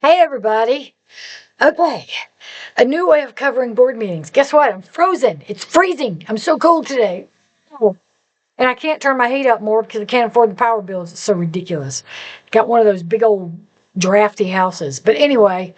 Hey everybody. Okay, a new way of covering board meetings. Guess what? I'm frozen. It's freezing. I'm so cold today. Oh. And I can't turn my heat up more because I can't afford the power bills. It's so ridiculous. Got one of those big old drafty houses. But anyway,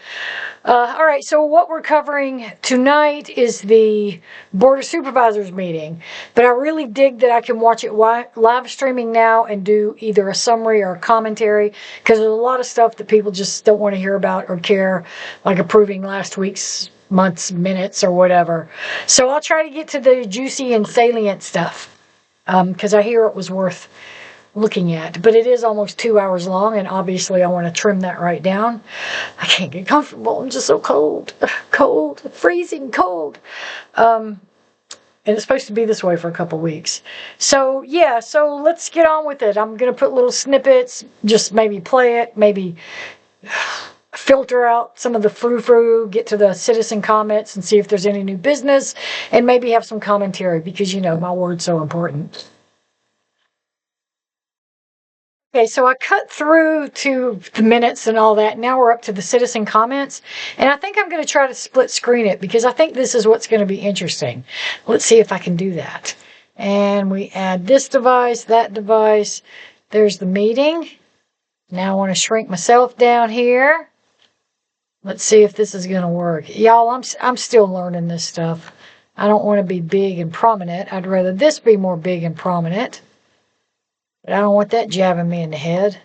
all right, so what we're covering tonight is the Board of Supervisors meeting. But I really dig that I can watch it live streaming now and do either a summary or a commentary, because there's a lot of stuff that people just don't want to hear about or care, like approving last week's month's minutes or whatever. So I'll try to get to the juicy and salient stuff, because I hear it was worth looking at. But it is almost 2 hours long, and obviously I want to trim that right down. I can't get comfortable. I'm just so cold. Cold. Freezing cold. And it's supposed to be this way for a couple weeks. So, yeah, so let's get on with it. I'm going to put little snippets, just maybe play it, maybe filter out some of the frou-frou, get to the citizen comments and see if there's any new business, and maybe have some commentary because, you know, my word's so important. Okay, so I cut through to the minutes and all that. Now we're up to the citizen comments. And I think I'm going to try to split screen it because I think this is what's going to be interesting. Let's see if I can do that. And we add this device, that device. There's the meeting. Now I want to shrink myself down here. Let's see if this is going to work. Y'all, I'm still learning this stuff. I don't want to be big and prominent. I'd rather this be more big and prominent. But I don't want that jabbing me in the head.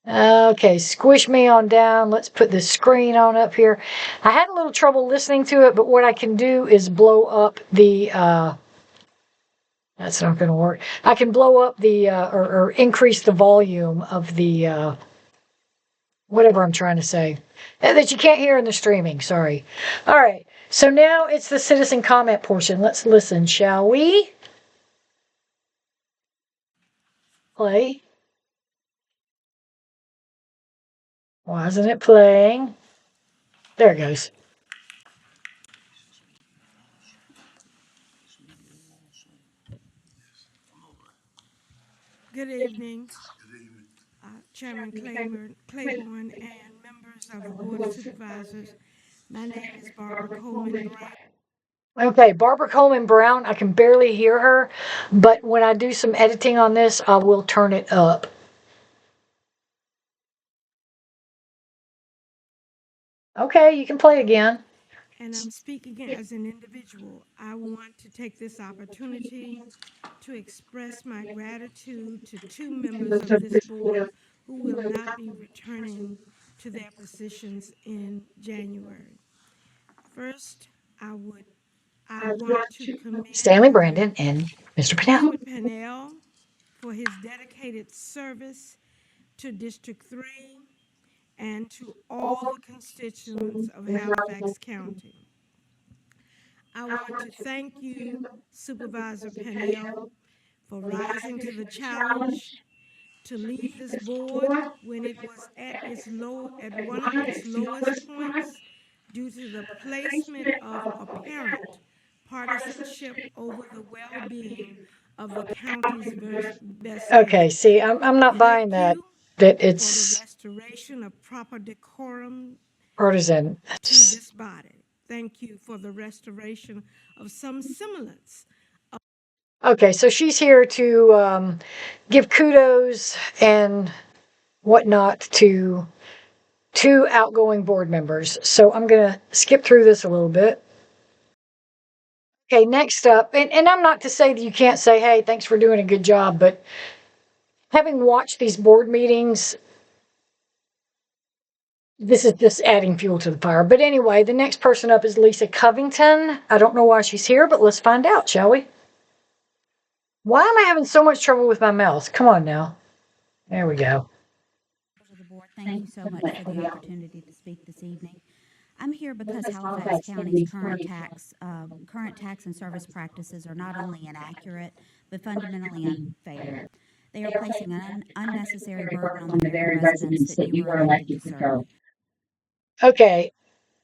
Okay, squish me on down. Let's put the screen on up here. I had a little trouble listening to it, but what I can do is blow up the, that's not going to work. I can blow up the, or increase the volume of the, whatever I'm trying to say. That you can't hear in the streaming, sorry. All right, so now it's the citizen comment portion. Let's listen, shall we? Play. Why isn't it playing? There it goes. Good evening, Chairman Claiborne and members of the Board of Supervisors. My name is Barbara Coleman Brown. Okay, Barbara Coleman Brown, I can barely hear her, but when I do some editing on this, I will turn it up. Okay, you can play again. And I'm speaking as an individual. I want to take this opportunity to express my gratitude to two members of this board who will not be returning to their positions in January. First, I want to commend Stanley Brandon and Mr. Pennell. Howard Pennell for his dedicated service to District 3 and to all the constituents of Halifax County. I want to thank you, Supervisor Pennell, for rising to the challenge to lead this board when it was at one of its lowest points due to the placement of apparent partisanship over the well-being of the county's best Okay, interests. see, I'm not buying Thank that you that for the it's restoration of proper decorum partisan. to this body. Thank you for the restoration of some semblance. Okay, so she's here to give kudos and whatnot to two outgoing board members. So I'm going to skip through this a little bit. Okay, next up, and I'm not to say that you can't say, hey, thanks for doing a good job, but having watched these board meetings, this is just adding fuel to the fire. But anyway, the next person up is Lisa Covington. I don't know why she's here, but let's find out, shall we? Why am I having so much trouble with my mouse? Come on now. There we go. Thank you so much for the opportunity to speak this evening. I'm here because Halifax County's current tax and service practices are not only inaccurate, but fundamentally unfair. They are placing an unnecessary burden on the very residents that you were elected to serve. Okay,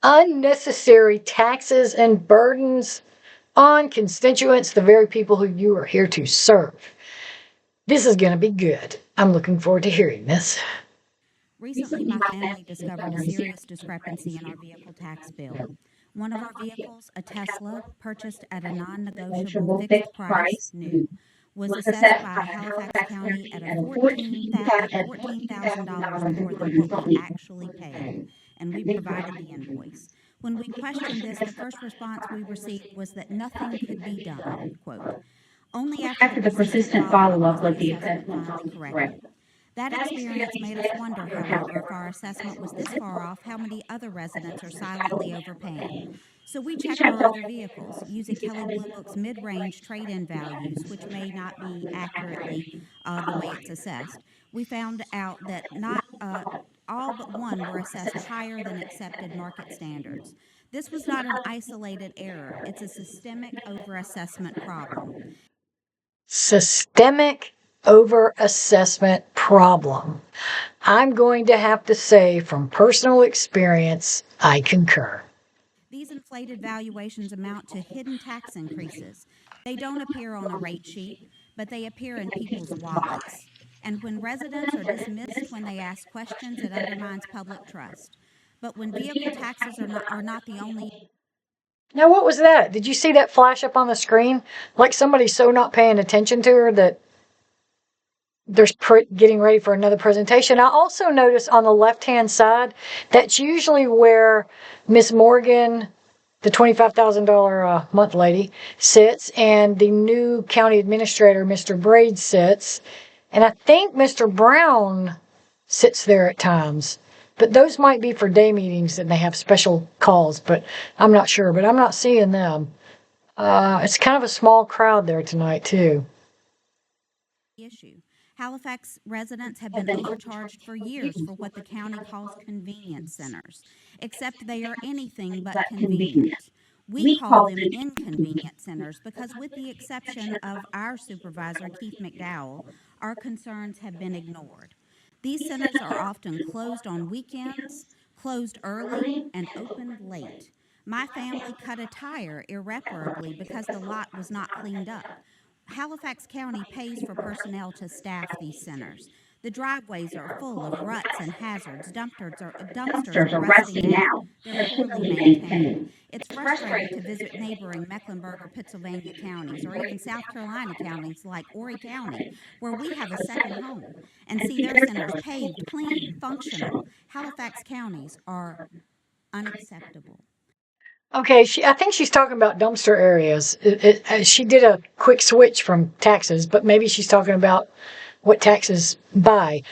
unnecessary taxes and burdens on constituents, the very people who you are here to serve. This is going to be good. I'm looking forward to hearing this. Recently, my family discovered a serious discrepancy in our vehicle tax bill. One of our vehicles, a Tesla, purchased at a non-negotiable fixed price, new, was assessed by Halifax County at $14,000 more than what we actually paid, and we provided the invoice. When we questioned this, the first response we received was that nothing could be done, quote. Only after the persistent follow-up was the assessment finally corrected. That experience made us wonder, however, if our assessment was this far off, how many other residents are silently overpaying. So we checked our other vehicles using Kelley Blue Book's mid-range trade-in values, which may not be accurately the way it's assessed. We found out that not all but one were assessed higher than accepted market standards. This was not an isolated error. It's a systemic overassessment problem. Systemic overassessment problem. I'm going to have to say from personal experience, I concur. These inflated valuations amount to hidden tax increases. They don't appear on a rate sheet, but they appear in people's wallets. And when residents are dismissed when they ask questions, it undermines public trust. But when vehicle taxes are not the only... Now, what was that? Did you see that flash up on the screen? Like somebody's so not paying attention to her that they're getting ready for another presentation. I also noticed on the left-hand side, that's usually where Miss Morgan, the $25,000 month lady, sits, and the new county administrator, Mr. Braid, sits. And I think Mr. Brown sits there at times. But those might be for day meetings and they have special calls, but I'm not sure. But I'm not seeing them. It's kind of a small crowd there tonight, too. Issue. Halifax residents have been overcharged for years for what the county calls convenience centers, except they are anything but convenient. We call them inconvenient centers because, with the exception of our supervisor, Keith McDowell, our concerns have been ignored. These centers are often closed on weekends, closed early, and opened late. My family cut a tire irreparably because the lot was not cleaned up. Halifax County pays for personnel to staff these centers. The driveways are full of ruts and hazards. Dumpsters are rusting out. They're poorly maintained. It's frustrating to visit neighboring Mecklenburg or Pittsylvania counties, or even South Carolina counties like Horry County, where we have a second home, and see their centers paved, clean, functional. Halifax counties are unacceptable. Okay, I think she's talking about dumpster areas. She did a quick switch from taxes, but maybe she's talking about what taxes buy.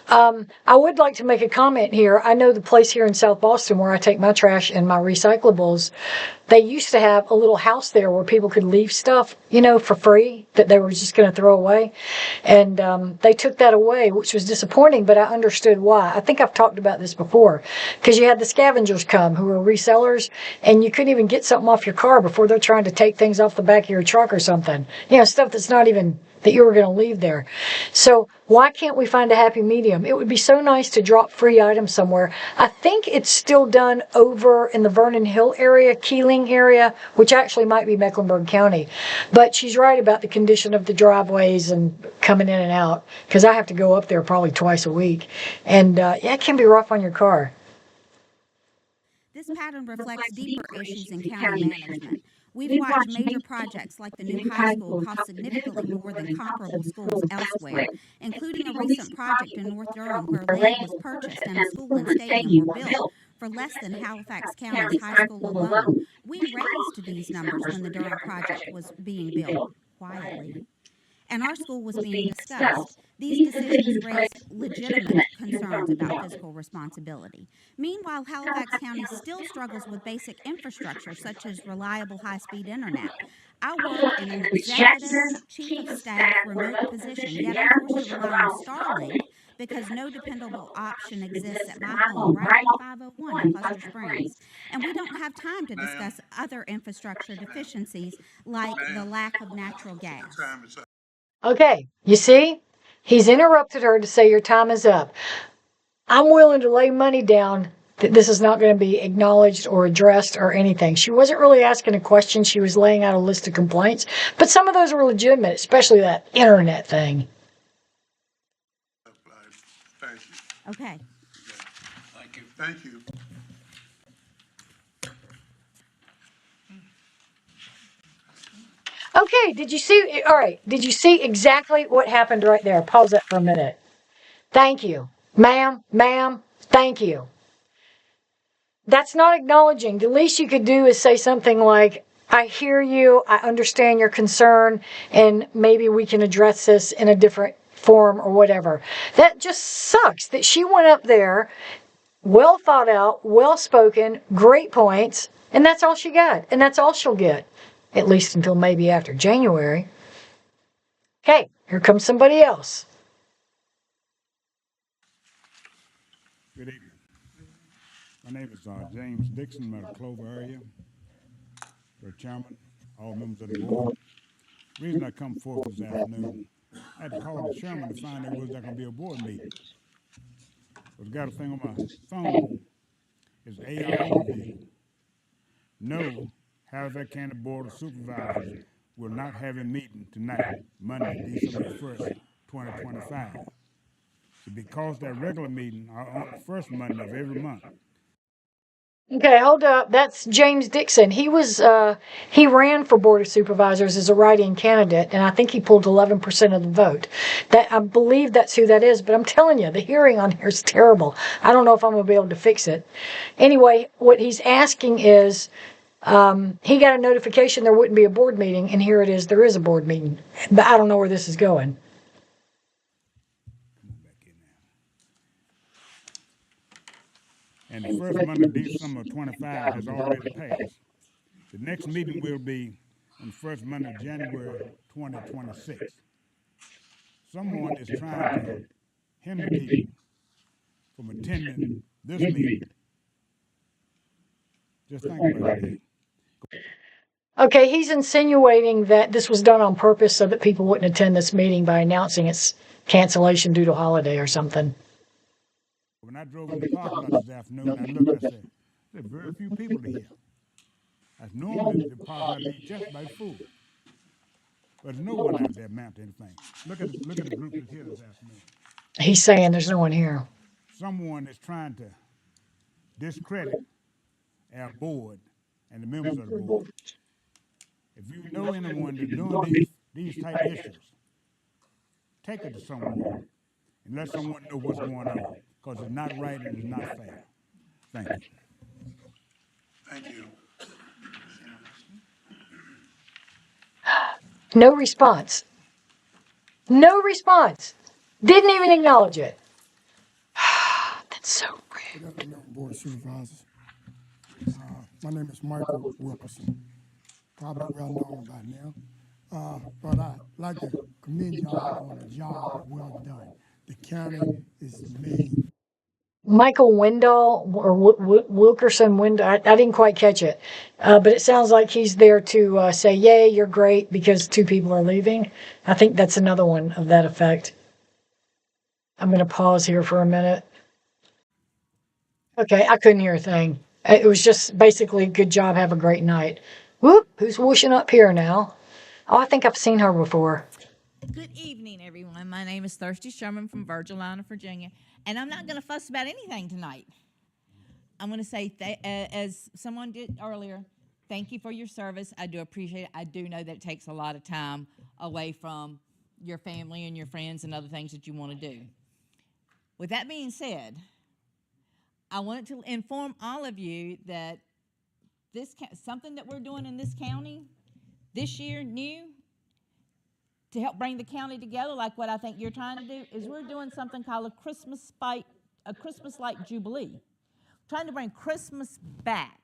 I would like to make a comment here. I know the place here in South Boston where I take my trash and my recyclables, they used to have a little house there where people could leave stuff, for free that they were just going to throw away. And they took that away, which was disappointing, but I understood why. I think I've talked about this before, because you had the scavengers come who were resellers, and you couldn't even get something off your car before they're trying to take things off the back of your truck or something. Stuff that's not even that you were going to leave there. So why can't we find a happy medium? It would be so nice to drop free items somewhere. I think it's still done over in the Vernon Hill area, Keeling area, which actually might be Mecklenburg County. But she's right about the condition of the driveways and coming in and out, because I have to go up there probably twice a week. And it can be rough on your car. This pattern reflects deeper issues in county management. We've watched major projects like the new high school cost significantly more than comparable schools elsewhere, including a recent project in North Durham where land was purchased and a school and stadium were built for less than Halifax County's high school alone. We raised these numbers when the Durham project was being built quietly, and our school was being discussed. These decisions raised legitimate concerns about fiscal responsibility. Meanwhile, Halifax County still struggles with basic infrastructure such as reliable high-speed internet. I work in an executive, chief of staff, remote position, yet I'm forced to rely on Starlink because no dependable option exists at my home right on 501 in Cluster Springs. And we don't have time to discuss other infrastructure deficiencies like the lack of natural gas. Okay, you see? He's interrupted her to say your time is up. I'm willing to lay money down that this is not going to be acknowledged or addressed or anything. She wasn't really asking a question. She was laying out a list of complaints. But some of those were legitimate, especially that internet thing. Okay. Thank you. Okay, did you see? All right, did you see exactly what happened right there? Pause that for a minute. Thank you. Ma'am, thank you. That's not acknowledging. The least you could do is say something like, I hear you, I understand your concern, and maybe we can address this in a different form or whatever. That just sucks that she went up there, well thought out, well spoken, great points, and that's all she got. And that's all she'll get, at least until maybe after January. Okay, here comes somebody else. Good evening. My name is James Dixon, I'm out of Clover area. For chairman, all members of the board. The reason I come forth this afternoon, I had to call the chairman to find out was there going to be a board meeting. But I got a thing on my phone. It's AI overview. No, Halifax County Board of Supervisors will not have a meeting tonight, Monday, December 1st, 2025. So because their regular meeting are on the first Monday of every month. Okay, hold up. That's James Dixon. He ran for Board of Supervisors as a write-in candidate, and I think he pulled 11% of the vote. I believe that's who that is, but I'm telling you, the hearing on here is terrible. I don't know if I'm going to be able to fix it. Anyway, what he's asking is, he got a notification there wouldn't be a board meeting, and here it is, there is a board meeting. But I don't know where this is going. And the first Monday, December 25 has already passed. The next meeting will be on the first Monday of January 2026. Someone is trying to hinder people from attending this meeting. Just think about that. Okay, he's insinuating that this was done on purpose so that people wouldn't attend this meeting by announcing its cancellation due to holiday or something. When I drove in the parking lot this afternoon, I looked, I said, there are very few people here. That's normally the parking lot be just about full. But there's no one out there mounting anything. Look at the group that's here this afternoon. He's saying there's no one here. Someone is trying to discredit our board and the members of the board. If you know anyone that's doing these type issues, take it to someone and let someone know what's going on, because it's not right and it's not fair. Thank you. Thank you. No response. No response. Didn't even acknowledge it. That's so rude. Good afternoon, Board of Supervisors. My name is Michael Wilkerson, probably well known by now. But I'd like to commend y'all on a job well done. The county is made. Michael Wendell or Wilkerson Wendell. I didn't quite catch it, but it sounds like he's there to say, "Yay, you're great," because two people are leaving. I think that's another one of that effect. I'm going to pause here for a minute. Okay, I couldn't hear a thing. It was just basically, "Good job, have a great night." Whoop! Who's whooshing up here now? Oh, I think I've seen her before. Good evening, everyone. My name is Thirsty Sherman from Virgilina, Virginia, and I'm not going to fuss about anything tonight. I'm going to say, as someone did earlier, thank you for your service. I do appreciate it. I do know that it takes a lot of time away from your family and your friends and other things that you want to do. With that being said, I wanted to inform all of you that something that we're doing in this county this year, new, to help bring the county together, like what I think you're trying to do, is we're doing something called a Christmas light jubilee, trying to bring Christmas back.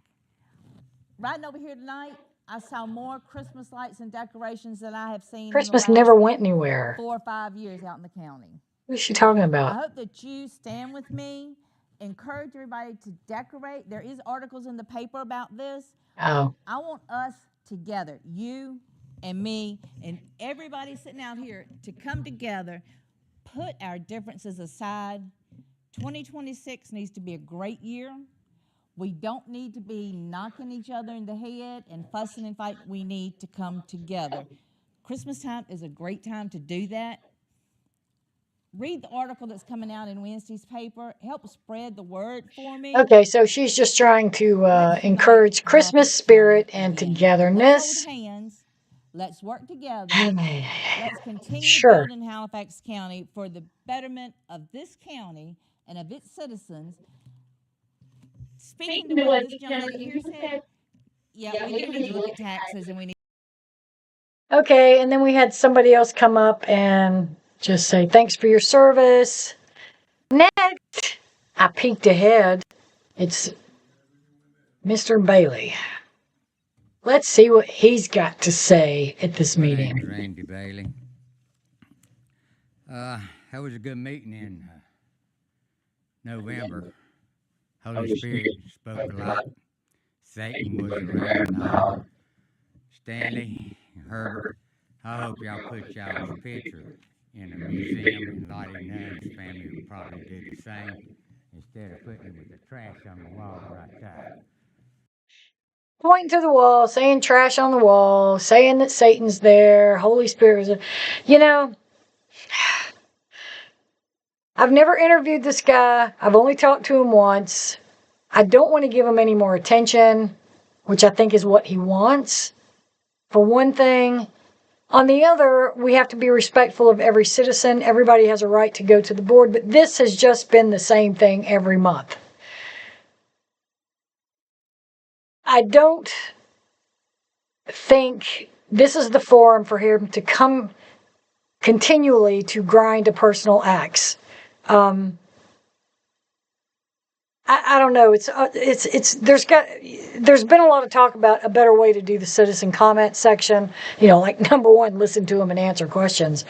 Riding over here tonight, I saw more Christmas lights and decorations than I have seen Christmas in the last never went anywhere. 4 or 5 years out in the county. What is she talking I about? hope that you stand with me, encourage everybody to decorate. There is articles in the paper about this. Oh. I want us together, you and me and everybody sitting out here, to come together, put our differences aside. 2026 needs to be a great year. We don't need to be knocking each other in the head and fussing and fighting. We need to come together. Christmas time is a great time to do that. read the article that's coming out in Wednesday's paper. Help spread the word for me. Okay, so she's just trying to Let's unite encourage Halifax Christmas County spirit and again. Let's togetherness. hold hands. Let's work together. Let's continue Sure. building Halifax County for the betterment of this county and of its citizens. Speaking to what this young lady here said, yeah, we do need to look at taxes, and we need. Okay, and then we had somebody else come up and just say, thanks for your service. Next, I peeked ahead. It's Mr. Bailey. Let's see what he's got to say at this My name's meeting. Randy Bailey. That was a good meeting in November. Holy Spirit spoke a lot. Satan was around and all. Stanley and Herbert, I hope y'all put y'all's picture in a museum, and Lottie Nunn's family would probably do the same instead of putting it with the trash on the wall right there. Pointing to the wall, saying trash on the wall, saying that Satan's there, Holy Spirit is there. You know, I've never interviewed this guy. I've only talked to him once. I don't want to give him any more attention, which I think is what he wants, for one thing. On the other, we have to be respectful of every citizen. Everybody has a right to go to the board, but this has just been the same thing every month. I don't think this is the forum for him to come continually to grind a personal axe. I don't know. There's been a lot of talk about a better way to do the citizen comment section. You know, like number one, listen to them and answer questions.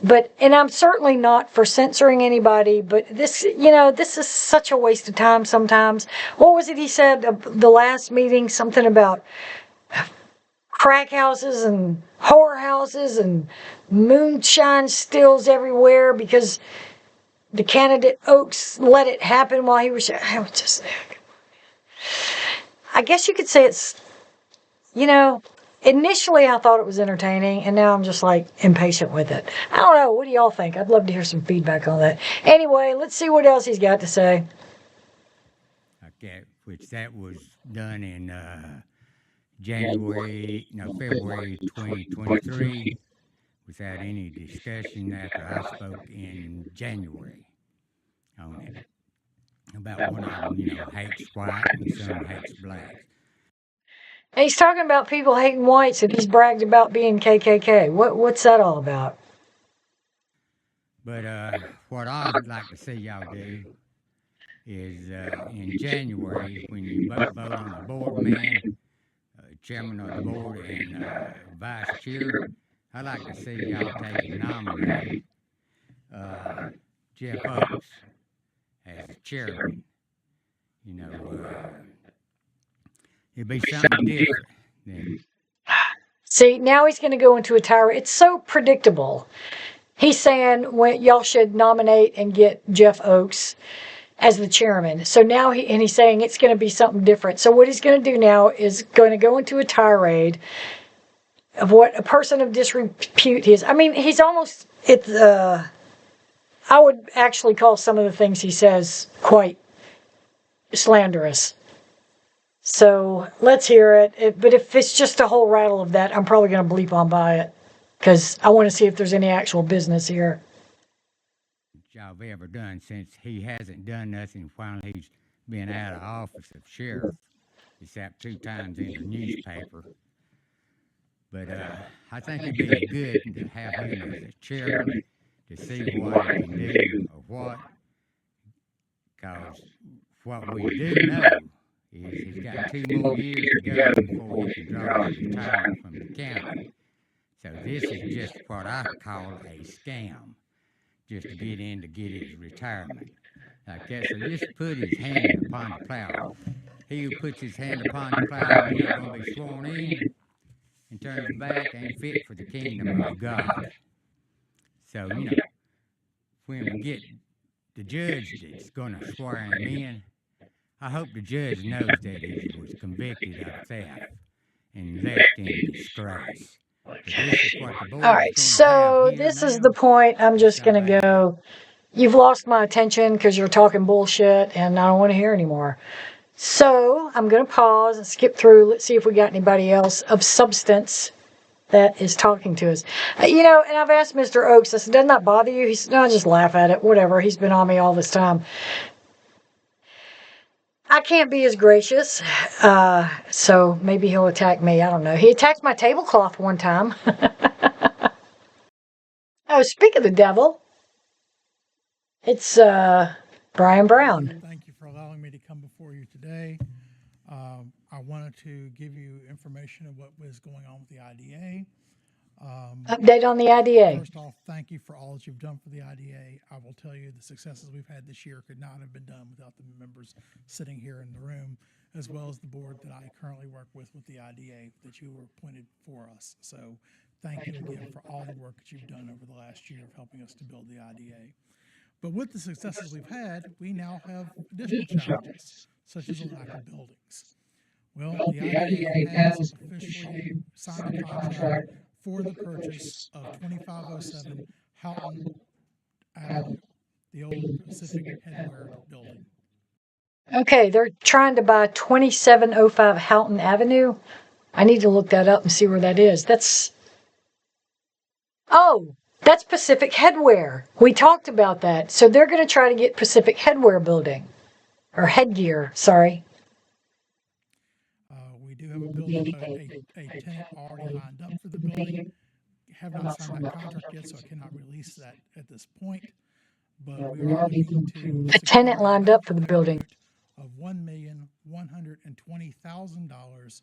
And I'm certainly not for censoring anybody, but this is such a waste of time sometimes. What was it he said the last meeting? Something about crack houses and whore houses and moonshine stills everywhere because the candidate Oaks let it happen while he was. I guess you could say it's, initially I thought it was entertaining, and now I'm just like impatient with it. I don't know. What do y'all think? I'd love to hear some feedback on that. Anyway, let's see what else he's got to say. Okay, which that was done in February 2023, without any discussion after I spoke in January on it. About one of them, hates white and some hates black. And he's talking about people hating whites, and he's bragged about being KKK. What's that all about? But what I'd like to see y'all do is in January, when you vote on the board man, chairman of the board, and vice chair, I'd like to see y'all take and nominate Jeff Oaks as the chairman. It'd be something different. See, now he's going to go into a tirade. It's so predictable. He's saying y'all should nominate and get Jeff Oaks as the chairman. So now he's saying it's going to be something different. So what he's going to do now is going to go into a tirade of what a person of disrepute is. I mean, he's almost I would actually call some of the things he says quite slanderous. So let's hear it. But if it's just a whole rattle of that, I'm probably going to bleep on by it because I want to see if there's any actual business here. Job ever done since he hasn't done nothing while he's been out of office of sheriff, except 2 times in the newspaper. But I think it'd be good to have him as a chairman to see what he can do or what. Because what we do know is he's got 2 more years to go before he can draw his retirement from the county. So this is just what I call a scam, just to get in to get his retirement. Like that, so just put his hand upon the plow. He who puts his hand upon the plow ain't going to be sworn in and turns back ain't fit for the kingdom of God. So, when we get the judge that's going to swear him in, I hope the judge knows that he was convicted of theft and left in disgrace. All right, so this is the point I'm just going to go. you've lost my attention because you're talking bullshit and I don't want to hear anymore. So I'm going to pause and skip through. Let's see if we got anybody else of substance that is talking to us. And I've asked Mr. Oakes, I said, doesn't that bother you? He said, no, I just laugh at it. Whatever. He's been on me all this time. I can't be as gracious, so maybe he'll attack me. I don't know. He attacked my tablecloth one time. Oh, speak of the devil, it's Brian Brown. Thank you for allowing me to come before you today. I wanted to give you information of what was going on with the IDA. Update on the IDA. First off, thank you for all that you've done for the IDA. I will tell you the successes we've had this year could not have been done without the members sitting here in the room, as well as the board that I currently work with the IDA that you were appointed for us. So thank you again for all the work that you've done over the last year of helping us to build the IDA. But with the successes we've had, we now have additional challenges, such as a lack of buildings. Well, the IDA has officially signed a contract for the purchase of 2507 Houghton Avenue, the old Pacific Headwear building. Okay, they're trying to buy 2705 Houghton Avenue. I need to look that up and see where that is. That's Pacific Headwear. We talked about that. So they're going to try to get Pacific Headwear building. Or Headgear, sorry. We do have a building, a tenant already lined up for the building. Have not signed that contract yet, so I cannot release that at this point. But we are looking to a tenant lined up for the building of $1,120,000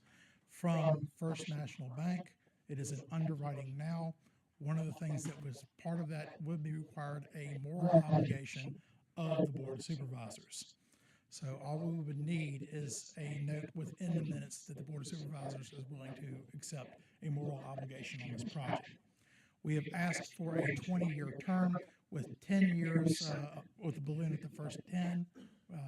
from First National Bank. It is in underwriting now. One of the things that was part of that would be required a moral obligation of the Board of Supervisors. So all we would need is a note within the minutes that the Board of Supervisors is willing to accept a moral obligation on this project. We have asked for a 20-year term with 10 years with a balloon at the first 10,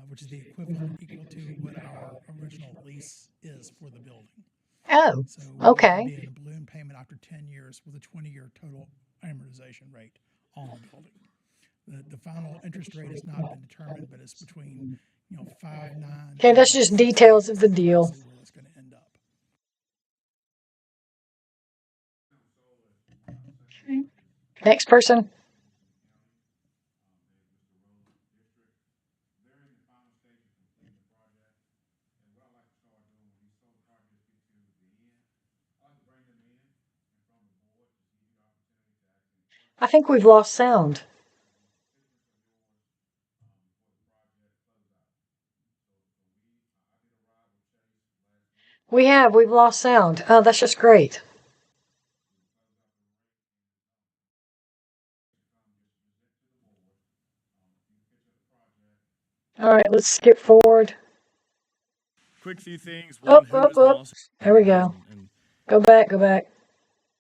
which is the equivalent equal to what our original lease is for the building. Oh, so okay. Be a balloon payment after 10 years with a 20-year total amortization rate on the building. The final interest rate has not been determined, but it's between 5, 9. Okay, that's just details of the deal. See where that's going to end up. Okay. Next person. I think we've lost sound. We've lost sound. Oh, that's just great. All right, let's skip forward. Quick few things. There we go. Go back.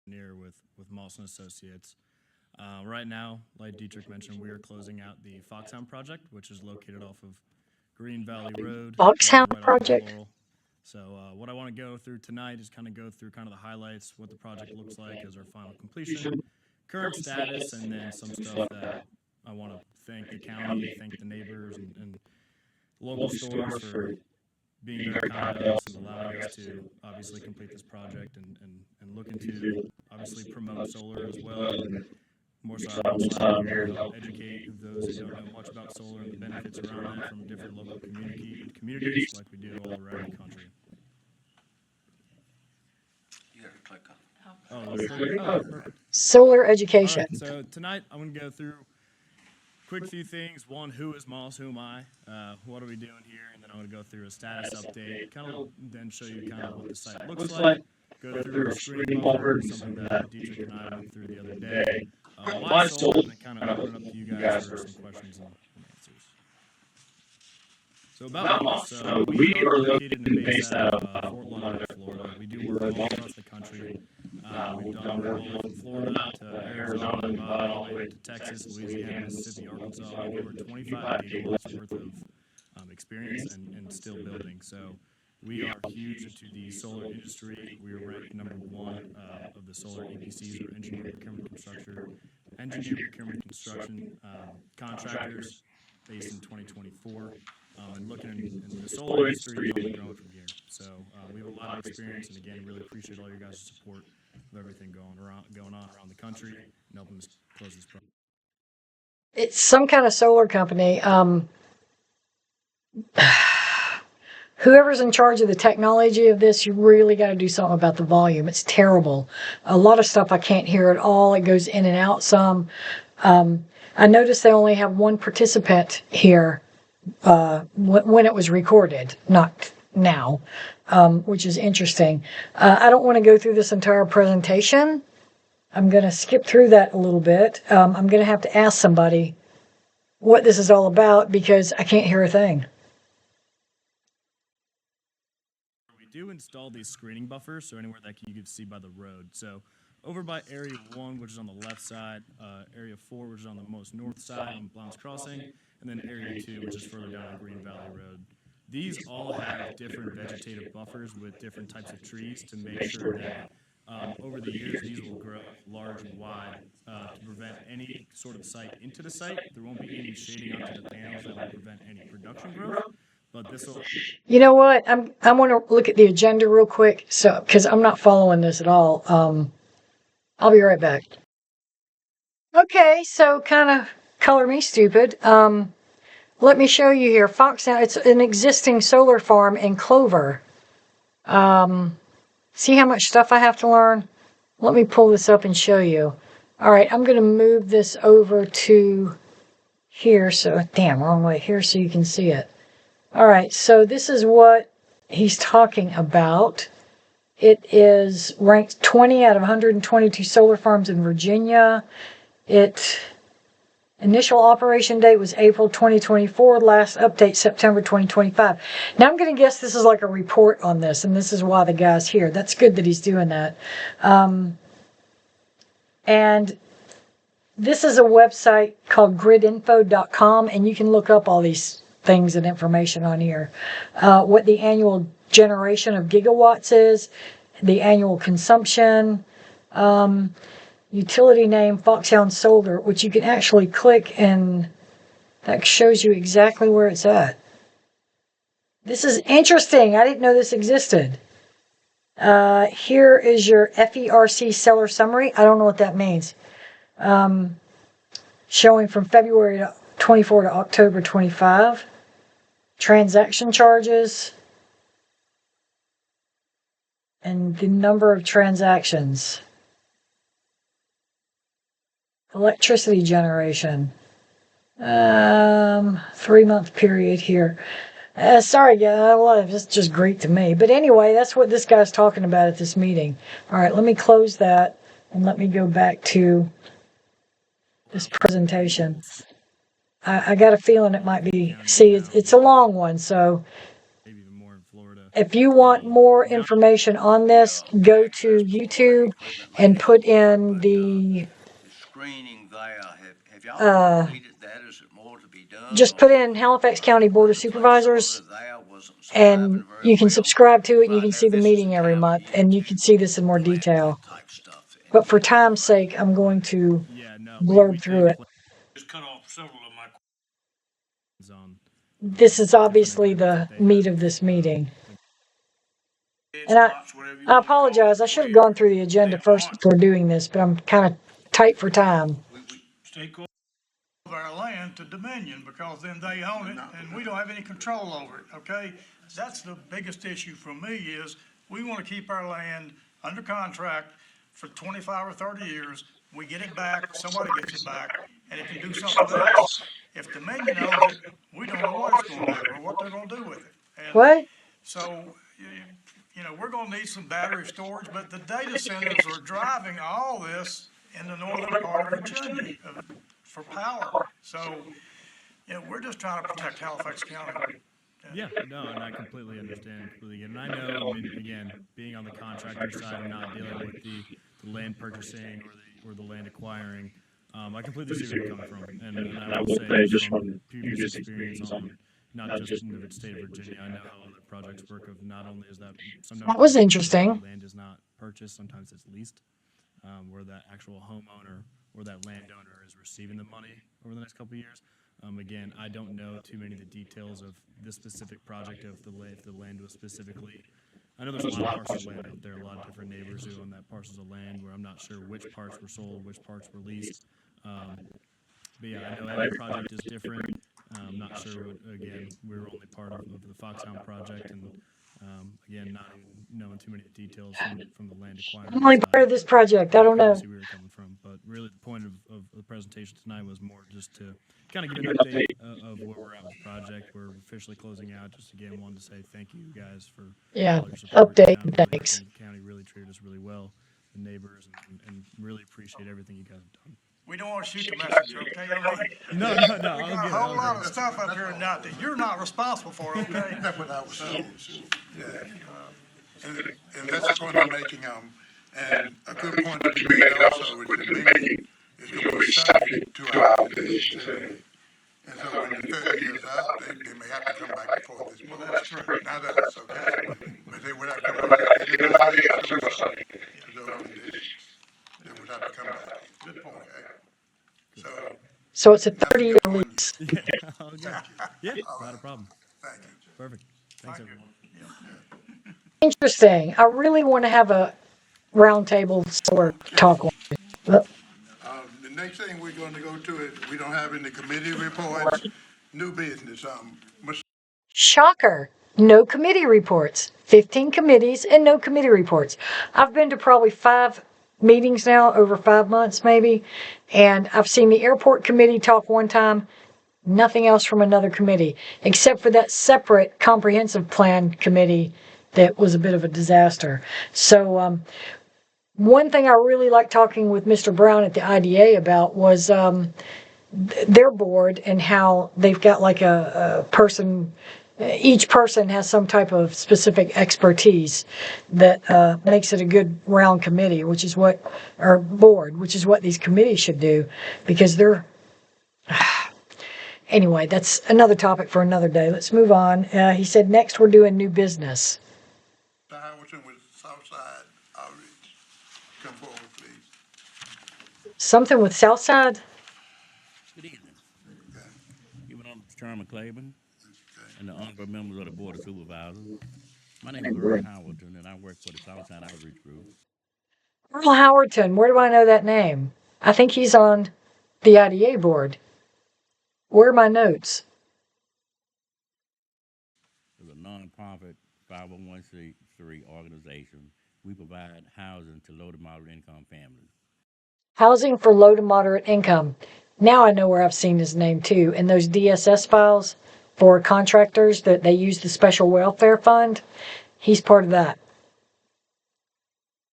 Near with Moss and Associates. Right now, like Dietrich mentioned, we are closing out the Foxhound project, which is located off of Green Valley Road. Foxhound right project. So what I want to go through tonight is go through the highlights, what the project looks like as our final completion, current status, and then some stuff that I want to thank the county, thank the neighbors, and local stores for being very kind to us and allowing us to obviously complete this project and looking to obviously promote solar as well. And more so on here to help educate those who don't know much about solar and the benefits around that from different local communities like we do all around the country. You got to click on. Perfect. Solar education. All right, so tonight I'm going to go through quick few things. One, who is Moss? Who am I? What are we doing here? And then I'm going to go through a status update, then show you what the site looks like. Go through a screen buffer, something that Dietrich and I went through the other day. Why solar? And then open it up to you guys for some questions and answers. So about Moss. So we are located and based out of Fort Lauderdale, Florida. We do work all across the country. We've done work all from Florida to Arizona, Nevada, all the way to Texas, Louisiana, Mississippi, Arkansas. We have over 25 gigawatts worth of experience and still building. So we are huge into the solar industry. We are ranked #1 of the solar EPCs or engineering procurement construction engineer, procurement, construction contractors based in 2024, and looking in the solar industry and only growing from here. So we have a lot of experience, and again, really appreciate all your guys' support of everything going on around the country and helping us close this project. It's some kind of solar company. Whoever's in charge of the technology of this, you really got to do something about the volume. It's terrible. A lot of stuff I can't hear at all. It goes in and out some. I noticed they only have one participant here when it was recorded, not now, which is interesting. I don't want to go through this entire presentation. I'm going to skip through that a little bit. I'm going to have to ask somebody what this is all about because I can't hear a thing. We do install these screening buffers, so anywhere that you can see by the road. So over by Area 1, which is on the left side, Area 4, which is on the most north side on Blount's Crossing, and then Area 2, which is further down on Green Valley Road. These all have different vegetative buffers with different types of trees to make sure that over the years these will grow large and wide to prevent any sort of site into the site. There won't be any shading onto the panels that will prevent any production growth. But this will. You know what? I want to look at the agenda real quick, so because I'm not following this at all. I'll be right back. Okay, so kind of color me stupid. Let me show you here. Foxtown, it's an existing solar farm in Clover. See how much stuff I have to learn? Let me pull this up and show you. All right, I'm going to move this over to here. So, damn, wrong way here so you can see it. All right, so this is what he's talking about. It is ranked 20 out of 122 solar farms in Virginia. Initial operation date was April 2024, last update September 2025. Now I'm going to guess this is like a report on this, and this is why the guy's here. That's good that he's doing that. And this is a website called gridinfo.com, and you can look up all these things and information on here. What the annual generation of gigawatts is, the annual consumption, utility name, Foxhound Solar, which you can actually click and that shows you exactly where it's at. This is interesting. I didn't know this existed. Here is your FERC seller summary. I don't know what that means. Showing from February 24 to October 25. Transaction charges. And the number of transactions. Electricity generation. 3-month period here. Sorry, guys, it's just Greek to me. But anyway, that's what this guy's talking about at this meeting. All right, let me close that and let me go back to this presentation. I got a feeling it might be, see, it's a long one, so if you want more information on this, go to YouTube and put in the Screening there, have y'all completed that? Is it more to be done? just put in Halifax County Board of Supervisors, and you can subscribe to it, and you can see the meeting every month, and you can see this in more detail. But for time's sake, I'm going to blurb through it. This is obviously the meat of this meeting. And I apologize, I should have gone through the agenda first before doing this, but I'm kind of tight for time. Stay close of our land to Dominion, because then they own it and we don't have any control over it, okay? That's the biggest issue for me is we want to keep our land under contract for 25 or 30 years. We get it back, somebody gets it back, and it can do something else. If Dominion owns it, we don't know what it's going to do or what they're going to do with it. And what? So, you know, we're going to need some battery storage, but the data centers are driving all this in the northern part of Virginia for power. So, you know, we're just trying to protect Halifax County. Yeah, no, and I completely understand. And I know, I mean, again, being on the contractor side and not dealing with the land purchasing or the land acquiring, I completely see where you're coming from. And I will say, just from previous experience on not just in the state of Virginia, I know how other projects work. Of not only is that sometimes that was interesting. Land is not purchased, sometimes it's leased, where that actual homeowner or that landowner is receiving the money over the next couple of years. Again, I don't know too many of the details of this specific project, if the land was specifically. I know there's a lot of parcels of land out there, a lot of different neighbors who own that parcels of land where I'm not sure which parts were sold, which parts were leased. But yeah, I know every project is different. I'm not sure again, we were only part of the Foxhound project, and again, not even knowing too many details from the land acquirement I'm only side. part of this project. I don't know. See where you're coming from, but really the point of the presentation tonight was more just to kind of give an update of where we're at with the project. We're officially closing out. Just again, wanted to say thank you guys for Yeah, all your support. update. The Thanks. county really treated us really well, the neighbors, and really appreciate everything you guys have done. We don't want to shoot the messenger, okay? I mean, No, we I'll got a get it, whole I'll lot get of it. stuff up here tonight that you're not responsible for, okay? That's what I was saying. Yeah. And that's the point I'm making, and a good point to be made also is the meeting is going to be subject to our decision today. And so when the 30 years out, they may have to come back before this board. That's true. Not us, okay? But they would have to come back. Anybody else who was subject to those conditions, they would have to come back. Good point, okay? So it's a 30-year lease. Yeah, not a problem. Thank you. Perfect. Thanks, everyone. Interesting. I really want to have a roundtable solar talk. But The next thing we're going to go to is, we don't have any committee reports, new business. shocker, no committee reports. 15 committees and no committee reports. I've been to probably 5 meetings now, over 5 months maybe, and I've seen the airport committee talk one time. Nothing else from another committee, except for that separate comprehensive plan committee that was a bit of a disaster. So one thing I really liked talking with Mr. Brown at the IDA about was their board and how they've got like a person, each person has some type of specific expertise that makes it a good round committee, which is what, or board, which is what these committees should do, because they're anyway, that's another topic for another day. Let's move on. He said, next we're doing new business. Mr. Hamilton with Southside Outreach. Come forward, please. Something with Southside? Good evening. Giving on to Chairman Claiborne and the honorable members of the Board of Supervisors. My name is Earl Howardton, and I work for the Southside Outreach Group. Earl Howardton, where do I know that name? I think he's on the IDA board. Where are my notes? It's a nonprofit 501c3 organization. We provide housing to low to moderate income families. Housing for low to moderate income. Now I know where I've seen his name too. In those DSS files for contractors that they use the special welfare fund, he's part of that.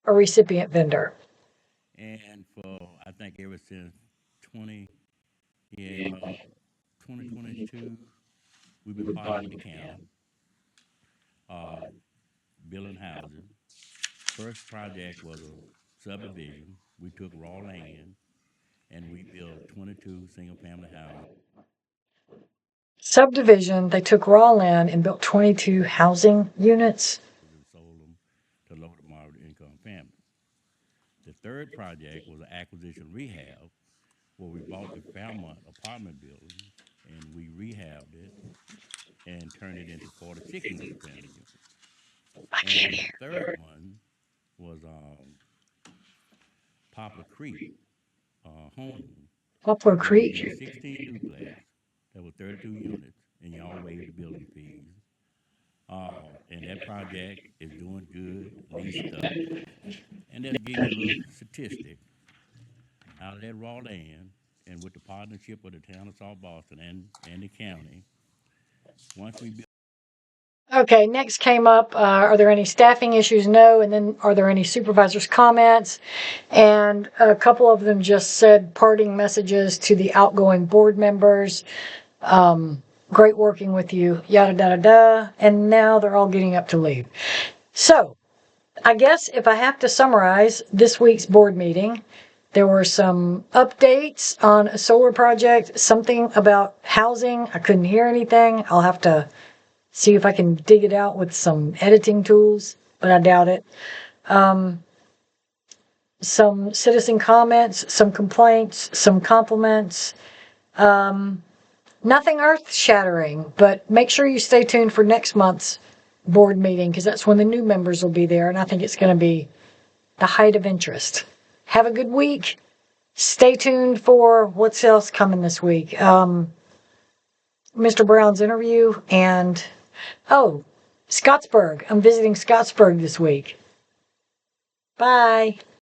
A recipient vendor. And for, I think ever since 2022, we've been partnering with the county, building housing. First project was a subdivision. We took raw land and we built 22 single-family houses. Subdivision, they took raw land and built 22 housing units. And sold them to low to moderate income families. The third project was an acquisition rehab, where we bought the Fairmont apartment building and we rehabbed it and turned it into 46 single-family units. And the third one was Poplar Creek home. Poplar Creek. 16 duplex. That was 32 units, and y'all waived the building fees. And that project is doing good, leased up. And then give you a little statistic. Out of that raw land, and with the partnership of the town of South Boston and the county, once we build. Okay, next came up, are there any staffing issues? No. And then are there any supervisors' comments? And a couple of them just said parting messages to the outgoing board members. Great working with you, yada, da, da, da. And now they're all getting up to leave. So I guess if I have to summarize this week's board meeting, there were some updates on a solar project, something about housing. I couldn't hear anything. I'll have to see if I can dig it out with some editing tools, but I doubt it. some citizen comments, some complaints, some compliments. Nothing earth-shattering, but make sure you stay tuned for next month's board meeting because that's when the new members will be there, and I think it's going to be the height of interest. Have a good week. Stay tuned for what's else coming this week. Mr. Brown's interview and, Scottsburg. I'm visiting Scottsburg this week. Bye.